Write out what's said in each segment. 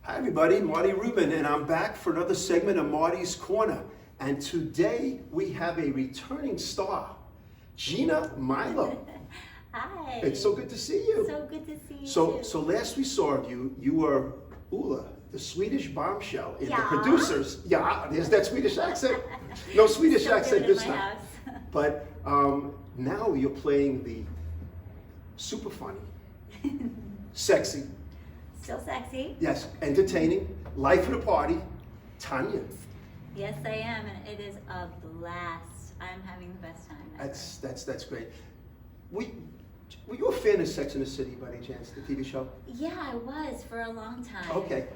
Hi everybody, Marty Rubin, and I'm back for another segment of Marty's Corner. And today we have a returning star, Gina Milo. Hi. It's so good to see you. So good to see you So too. last we saw of you, you were Ulla, the Swedish bombshell in Yeah. the producers. Yeah, there's that Swedish accent. No Swedish Still accent good in this my time. house. But now you're playing the super funny, sexy, Still sexy? yes, entertaining, life of the party, Tanya. Yes, I am, and it is a blast. I'm having the best time ever. That's great. Were you a fan of Sex and the City by any chance, the TV show? Yeah, I was for a long time. Okay.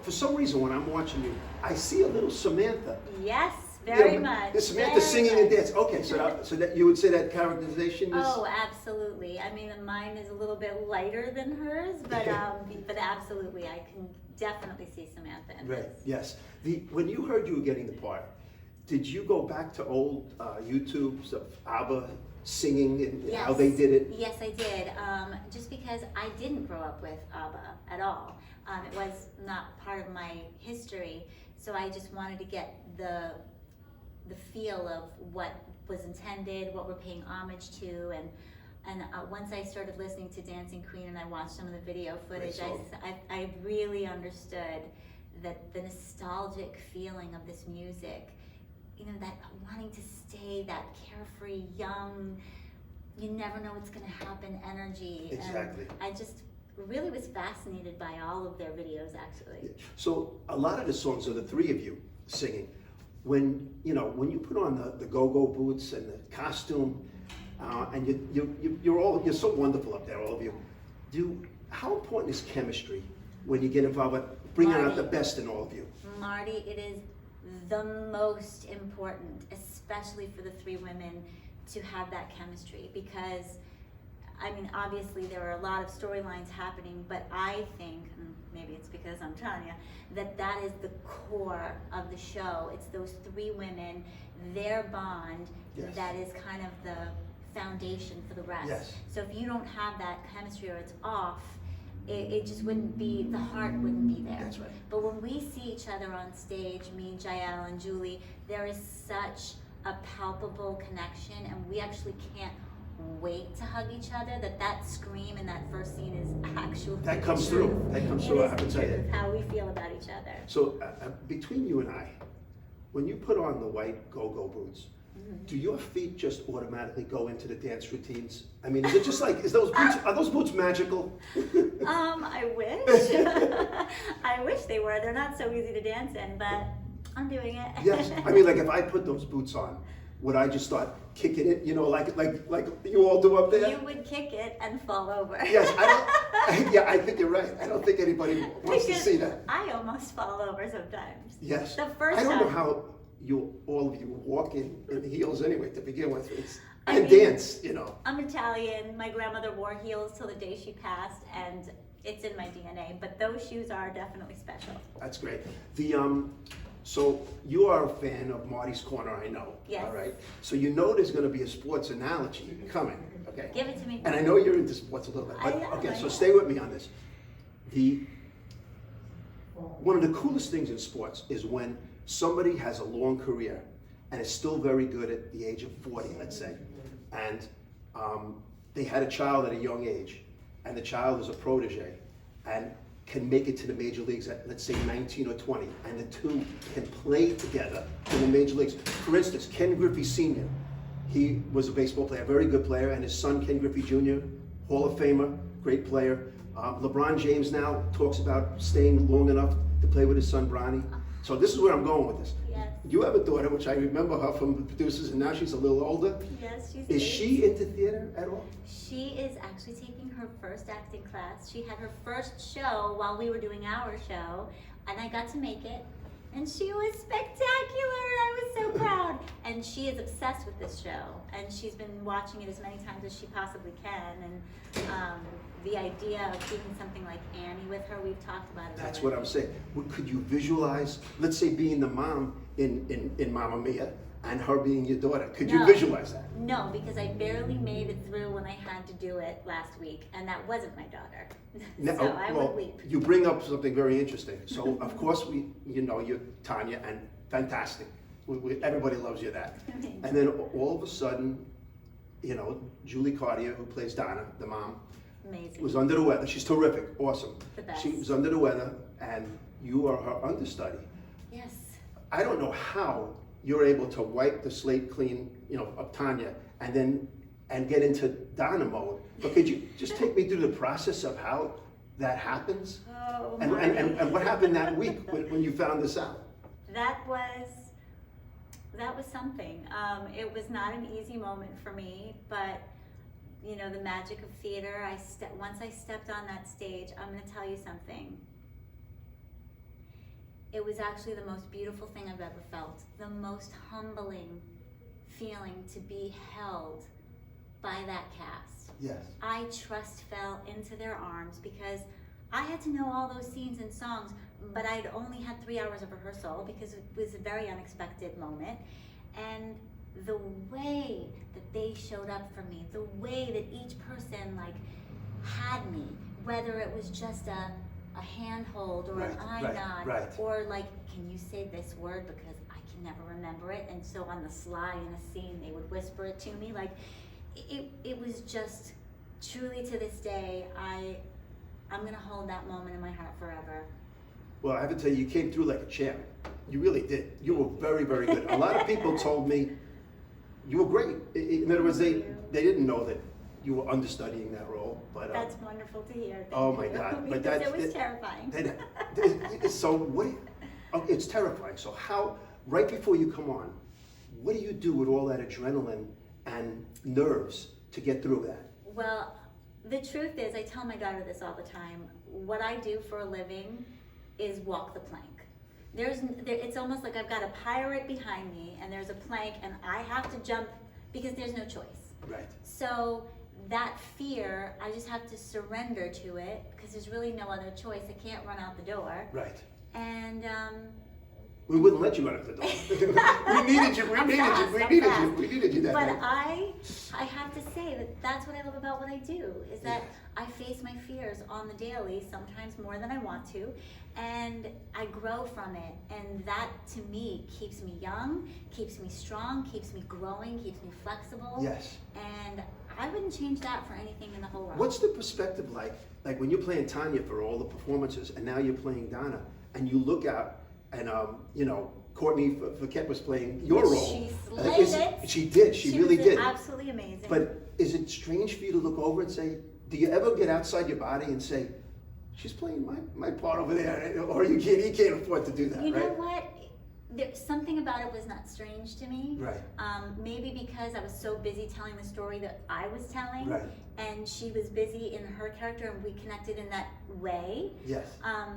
For some reason, when I'm watching you, I see a little Samantha. Yes, very Yeah, much. Is Samantha very singing much. and dance? Okay, so that you would say that characterization is. Oh, absolutely. I mean, mine is a little bit lighter than hers, but absolutely, I can definitely see Samantha in Right. this. Yes. When you heard you were getting the part, did you go back to old YouTubes of ABBA singing and how they did it? Yes, I did. Just because I didn't grow up with ABBA at all. It was not part of my history, so I just wanted to get the feel of what was intended, what we're paying homage to, and once I started listening to Dancing Queen and I watched some of the video footage, I really understood that the nostalgic feeling of this music, you know, that wanting to stay that carefree, young, you never know what's going to happen energy. Exactly. And I just really was fascinated by all of their videos, actually. So a lot of the songs are the three of you singing. When you put on the go-go boots and the costume, and you're so wonderful up there, all of you. How important is chemistry when you get involved with bringing out the best in all of you? Marty, it is the most important, especially for the three women, to have that chemistry, because I mean, obviously there are a lot of storylines happening, but I think, and maybe it's because I'm Tanya, that is the core of the show. It's those three women, their bond, Yes. that is kind of the foundation for the rest. Yes. So if you don't have that chemistry or it's off, it just wouldn't be, the heart wouldn't be there. That's right. But when we see each other on stage, me, Jael, and Julie, there is such a palpable connection, and we actually can't wait to hug each other. That scream in that first scene is actually That comes the truth. through. That comes through, I have to tell you. How we feel about each other. So between you and I, when you put on the white go-go boots, do your feet just automatically go into the dance routines? I mean, is it just like, are those boots magical? I wish. I wish they were. They're not so easy to dance in, but I'm doing it. Yes. I mean, like if I put those boots on, would I just start kicking it, like you all do up there? You would kick it and fall over. Yes, I think you're right. I don't think anybody wants to see that. I almost fall over sometimes. Yes. The first I don't know time. how all of you walk in heels anyway to begin with. I And mean, dance, I'm Italian. My grandmother wore heels till the day she passed, and it's in my DNA. But those shoes are definitely special. That's great. So you are a fan of Marty's Corner, I know. Yes. All right. So you know there's going to be a sports analogy coming. Okay. Give it to me. And I know you're into sports a little bit. But, I am, okay, I so am. stay with me on this. One of the coolest things in sports is when somebody has a long career and is still very good at the age of 40, let's say, and they had a child at a young age, and the child is a protege, and can make it to the major leagues at, let's say, 19 or 20, and the two can play together in the major leagues. For instance, Ken Griffey Sr., he was a baseball player, very good player, and his son, Ken Griffey Jr., Hall of Famer, great player. LeBron James now talks about staying long enough to play with his son, Bronny. So this is where I'm going with this. Yes. You have a daughter, which I remember her from the producers, and now she's a little older. Yes, she's Is 8. she into theater at all? She is actually taking her first acting class. She had her first show while we were doing our show, and I got to make it. And she was spectacular. I was so proud. And she is obsessed with this show, and she's been watching it as many times as she possibly can. And the idea of doing something like Annie with her, we've talked about it. That's already. what I'm saying. Could you visualize, let's say, being the mom in Mamma Mia, and her being your daughter. Could you No. visualize that? No, because I barely made it through when I had to do it last week, and that wasn't my daughter. Now, So I would weep. you bring up something very interesting. So of course you're Tanya, and fantastic. Everybody loves you that. And then all of a sudden, Julie Cartier, who plays Donna, the mom, Amazing. was under the weather. She's terrific, awesome. The best. She was under the weather, and you are her understudy. Yes. I don't know how you're able to wipe the slate clean, of Tanya, and get into Donna mode. But could you just take me through the process of how that happens? Oh, And what happened that week when you found this out? That was something. It was not an easy moment for me, but the magic of theater. Once I stepped on that stage, I'm going to tell you something. It was actually the most beautiful thing I've ever felt. The most humbling feeling to be held by that cast. Yes. I fell into their arms because I had to know all those scenes and songs, but I'd only had 3 hours of rehearsal because it was a very unexpected moment. And the way that they showed up for me, the way that each person had me, whether it was just a handhold or an eye nod, or can you say this word because I can never remember it, and so on the sly in a scene they would whisper it to me. It was just truly, to this day, I'm gonna hold that moment in my heart forever. Well, I have to tell you came through like a champ. You really did. You were very, very good. A lot of people told me you were great. In other words, they didn't know that you were understudying that role. But that's wonderful to hear. Oh my God! But it was terrifying. So what? It's terrifying. So how? Right before you come on, what do you do with all that adrenaline and nerves to get through that? Well, the truth is, I tell my daughter this all the time. What I do for a living is walk the plank. It's almost like I've got a pirate behind me, and there's a plank, and I have to jump because there's no choice. Right. So that fear, I just have to surrender to it because there's really no other choice. I can't run out the door. Right. And we wouldn't let you run out the door. We needed you. We needed you that But night. I have to say that that's what I love about what I do, is that I face my fears on the daily, sometimes more than I want to, and I grow from it. And that, to me, keeps me young, keeps me strong, keeps me growing, keeps me flexible. Yes. And I wouldn't change that for anything in the whole world. What's the perspective like when you're playing Tanya for all the performances, and now you're playing Donna, and you look out, and Courtney Fouquet was playing your role. She slayed it. She did. She really did. Absolutely amazing. But is it strange for you to look over and say, do you ever get outside your body and say, she's playing my part over there, or you can't afford to do that, You right? know what? There's something about it was not strange to me. Right. Maybe because I was so busy telling the story that I was telling, Right. and she was busy in her character, and we connected in that way. Yes.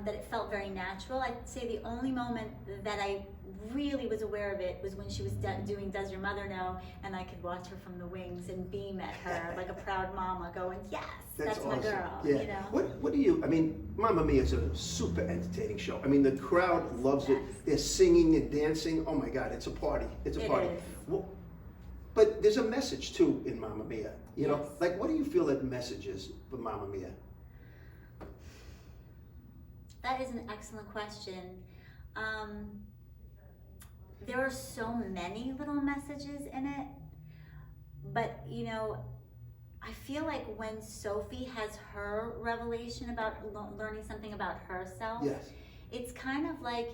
That it felt very natural. I'd say the only moment that I really was aware of it was when she was doing Does Your Mother Know? And I could watch her from the wings and beam at her like a proud mama going, yes, that's awesome. my girl. Yeah. What do you, Mamma Mia is a super entertaining show. The crowd loves it. They're singing and dancing. Oh my God, it's a party. It's a party. Is. Well, but there's a message too in Mamma Mia. You know, Yes. what do you feel that message is for Mamma Mia? That is an excellent question. There are so many little messages in it, but I feel like when Sophie has her revelation about learning something about herself, Yes. it's kind of like,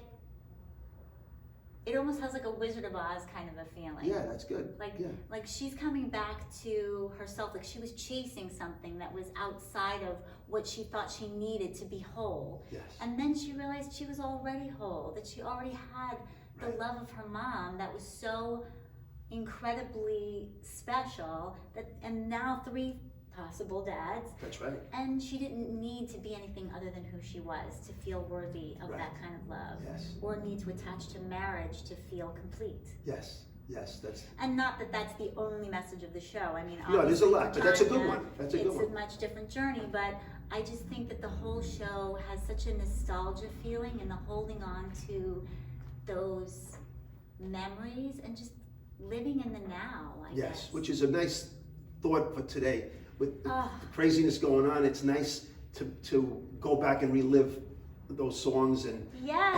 it almost has like a Wizard of Oz kind of a feeling. Yeah, that's good. Like she's coming back to herself, like she was chasing something that was outside of what she thought she needed to be whole. Yes. And then she realized she was already whole, that she already had the Right. love of her mom that was so incredibly special, and now 3 possible dads. That's right. And she didn't need to be anything other than who she was to feel worthy of Right. that kind of love. Yes. Or need to attach to marriage to feel complete. Yes. That's. And not that that's the only message of the show. No, there's a obviously lot, for but that's a good Tanya, one. That's a good one. It's a much different journey, but I just think that the whole show has such a nostalgia feeling, and the holding on to those memories, and just living in the now, I Yes, guess. which is a nice thought for today. With the Ah. craziness going on, it's nice to go back and relive those songs and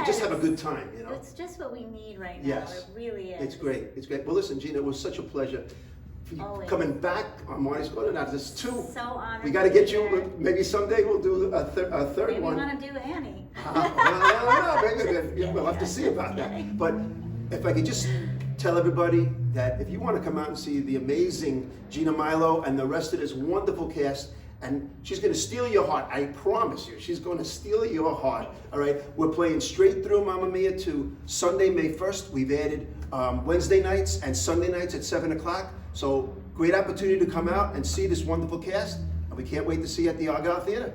just have a good time, you know. It's just what we need right now. Yes. It really is. It's great. It's great. Well, listen, Gina, it was such a pleasure for you Always. coming back on Marty's Corner. Now, there's two. So honored. We got to be get here. you. Maybe someday we'll do a third Maybe one. we want to do Annie. Maybe we'll have to see about that. But if I could just tell everybody that if you want to come out and see the amazing Gina Milo and the rest of this wonderful cast, and she's going to steal your heart. I promise you, she's going to steal your heart. All right, we're playing straight through Mamma Mia to Sunday, May 1st. We've added Wednesday nights and Sunday nights at 7 o'clock. So great opportunity to come out and see this wonderful cast, and we can't wait to see you at the Argyle Theater.